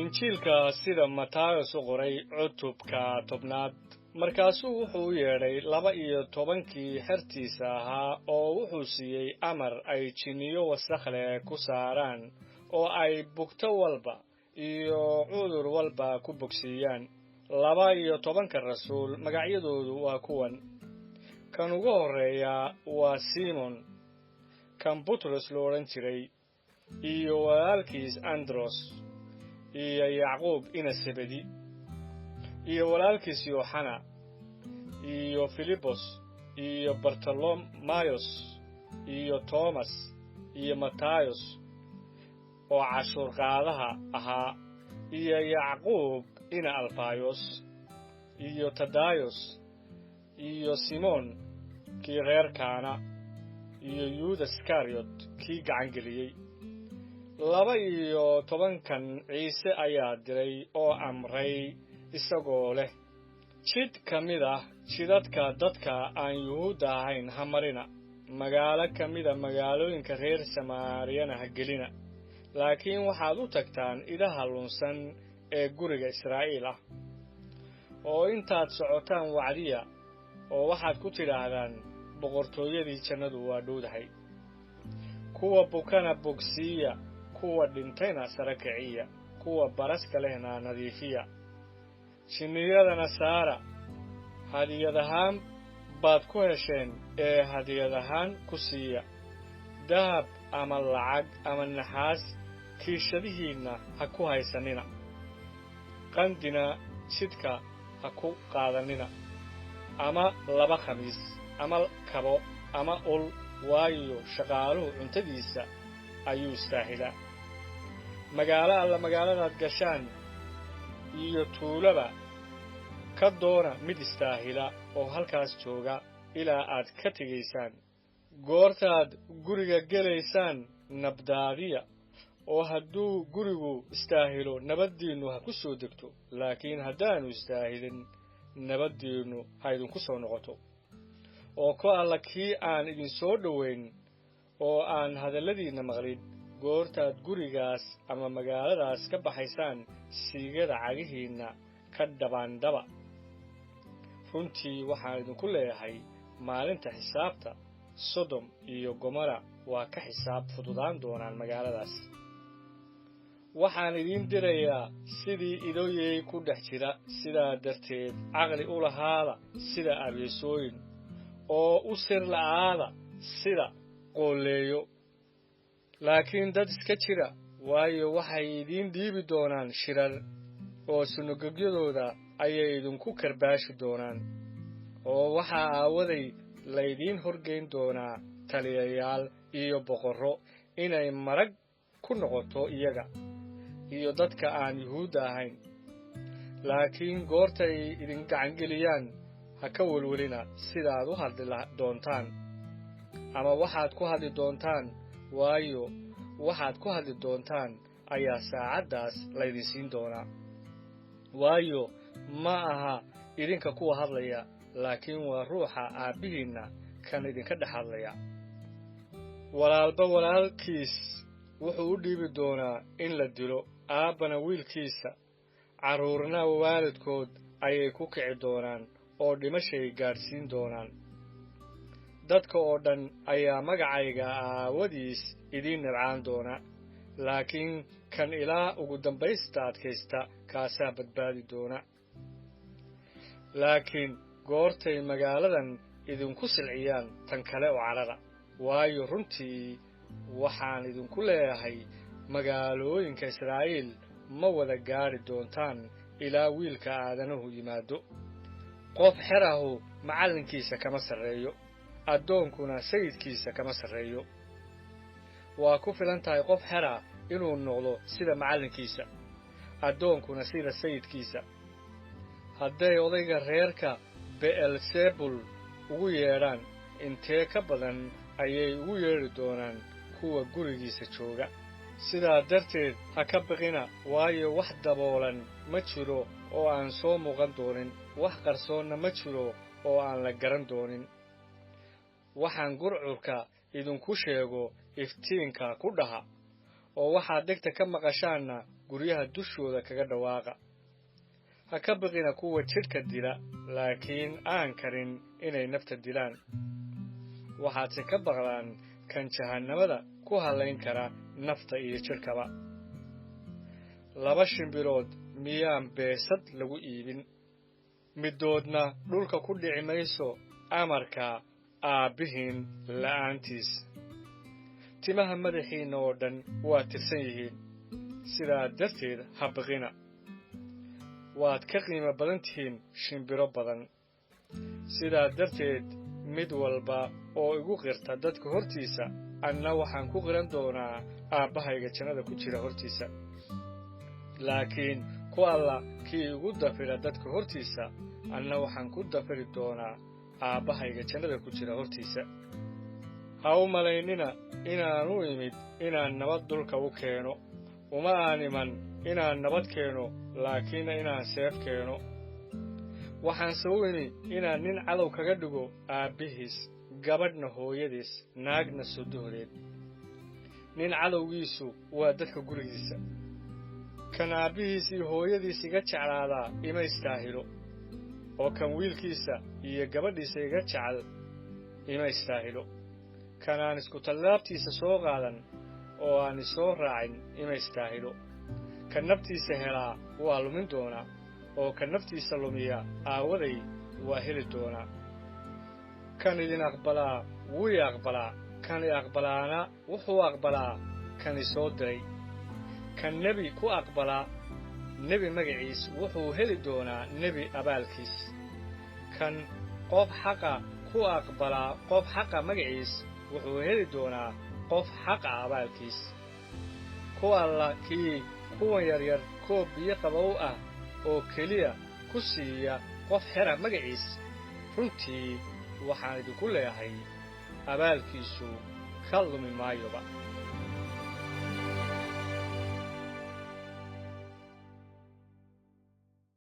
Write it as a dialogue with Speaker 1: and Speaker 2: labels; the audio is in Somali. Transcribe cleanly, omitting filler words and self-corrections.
Speaker 1: injiilka sida Matayos u qoray cutubka 10 markaasuu wuxuu yeedhay 12 xertiisa ahaa oo wuxuu siiyey amar ay jinniyo wasakh leh ku saaraan oo ay bugto walba iyo cudur walba ku bogsiiyaan 12 rasuul magacyadoodu waa kuwan kan ugu horeeya waa Simon kan Butros loo oran jiray iyo walaalkiis Andros iyo Yacquub ina Sebedi iyo walaalkiis Yohana iyo Filipos iyo Bartolomayos iyo Thomas iyo Matayos oo cashuur qaadaha ahaa iyo Yacquub ina Alfayos iyo Tadayos iyo Simon kii reer Kaana iyo Yudas Iskariot kii gacan geliyay 12 Ciise ayaa diray oo amray isagoo leh jid kamida jidadka dadka aan Yuhuudda ahayn hamarina magaalo kamida magaalooyinka reer Samaariyana ha gelina laakiin waxaad u tagtaan idaha lunsan ee guriga Israa'iil ah oo intaad socotaan wacdiya oo waxaad ku tidhaahdaan boqortooyadii jannadu waa dhowdahay kuwa bukana bogsiya kuwa dhintayna sare kiciya kuwa baraska lehna nadiifiya jinniyadana saara hadiyadahaan baad ku hesheen ee hadiyadahaan ku siiya dahab ama lacag ama naxaas kiishadihiinna ha ku haysanina qandina jidka ha ku qaadanina ama 2 khamiis ama kabo ama ul waayo shaqaaluhu cuntadiisa ayuu istaahilaa magaalo alla magaaladaad gashaan iyo tuulaba ka doona mid istaahila oo halkaas jooga ilaa aad ka tegaysaan goortaad guriga gelaysaan nabdaadiya oo hadduu gurigu istaahilo nabadiinu ha ku soo degto laakiin haddaanu istaahilin nabadiinu ha idinku soo noqoto oo ko alla kii aan idin soo dhaweyn oo aan hadalladiina maqlin goortaad gurigaas ama magaaladaas ka baxaysaan siigada cagihiina ka dhabaandhaba runtii waxaan idinku leeyahay maalinta xisaabta Sodom iyo Gomora waa ka xisaab fududaan doonaan magaaladaas waxaan idin dirayaa sidii idooyay ku dhex jira sidaa darteed aqli u lahaada sida abeesooyin oo u sir la'aada sida qooleeyo laakiin dad iska jira waayo waxay idin dhiibi doonaan shirar oo sunugogyadooda ayay idinku karbaashi doonaan oo waxa aawaday laydin horgeyn doonaa taliyayaal iyo boqorro inay marag ku noqoto iyaga iyo dadka aan Yuhuudda ahayn laakiin goortay idin gacan geliyaan ha ka walwalina sidaad u hadli doontaan ama waxaad ku hadli doontaan waayo waxaad ku hadli doontaan ayaa saacadaas laydin siin doonaa waayo ma aha idinka kuwa hadlaya laakiin waa ruuxa aabihiina kan idinka dhex hadlaya walaalba walaalkiis wuxuu u dhiibi doonaa in la dilo aabana wiilkiisa caruurna waalidkood ayay ku kici doonaan oo dhimashay gaarsiin doonaan dadka oo dhan ayaa magacayga aawadiis idin nabcaan doona laakiin kan ilaa ugu dambaysta adkaysta kaasaa badbaadi doona laakiin goortay magaaladan idinku silciyaan tan kale oo carara waayo runtii waxaan idinku leeyahay magaalooyinka Israa'iil ma wada gaari doontaan ilaa wiilka aadanahu yimaado qof xerahu macallinkiisa kama sareeyo addoonkuna sayidkiisa kama sareeyo waa ku filan tahay qof xera inuu noqdo sida macallinkiisa addoonkuna sida sayidkiisa hadday odayga reerka Beelzebul ugu yeedhaan intee ka badan ayay ugu yeeri doonaan kuwa gurigiisa jooga sidaa darteed ha ka baqina waayo wax daboolan ma jiro oo aan soo muuqan doonin wax qarsoonna ma jiro oo aan la garan doonin waxaan gurcurka idinku sheego iftiinka ku dhaha oo waxaad dhegta ka maqashaanna guryaha dushooda kaga dhawaaqa ha ka baqina kuwa jidhka dila laakiin aan karin inay nafta dilaan waxaadse ka baqdaan kan jahannamada ku halayn kara nafta iyo jidhkaba 2 shimbirood miyaan beesad lagu iibin midoodna dhulka ku dhici mayso amarka aabbihiin la'aantiis timaha madaxiina oo dhan waa tirsan yihiin sidaa darteed ha baqina waad ka qiimo badan tihiin shimbiro badan sidaa darteed mid walba oo igu qirta dadka hortiisa anna waxaan ku qiran doonaa aabbahayga jannada ku jira hortiisa laakiin ku alla kii igu dafira dadka hortiisa anna waxaan ku dafiri doonaa aabbahayga jannada ku jira hortiisa ha u malaynina inaan u imid inaan nabad dhulka u keeno uma aan iman inaan nabad keeno laakiin inaan seef keeno waxaanse u imi inaan nin cadow kaga dhigo aabbihiis gabadhna hooyadiis naagna sodohdeed nin cadowgiisu waa dadka gurigiisa kan aabbihiis iyo hooyadiis iga jeclaadaa ima istaahilo oo kan wiilkiisa iyo gabadhiisa iga jecel ima istaahilo kan aan isku tallaabtiisa soo qaadan oo aan isoo raacin ima istaahilo kan naftiisa helaa waa lumin doonaa oo kan naftiisa lumiya aawaday waa heli doonaa kan idin aqbalaa wuu i aqbalaa kan i aqbalaana wuxuu aqbalaa kan isoo diray kan nebi ku aqbalaa nebi magaciis wuxuu heli doonaa nebi abaalkiis kan qof xaqa ku aqbalaa qof xaqa magaciis wuxuu heli doonaa qof xaqa abaalkiis ku alla kii kuwan yaryar koob biyo qabow ah oo keliya ku siiya qof xera magaciis runtii waxaan idinku leeyahay abaalkiisu ka lumi maayoba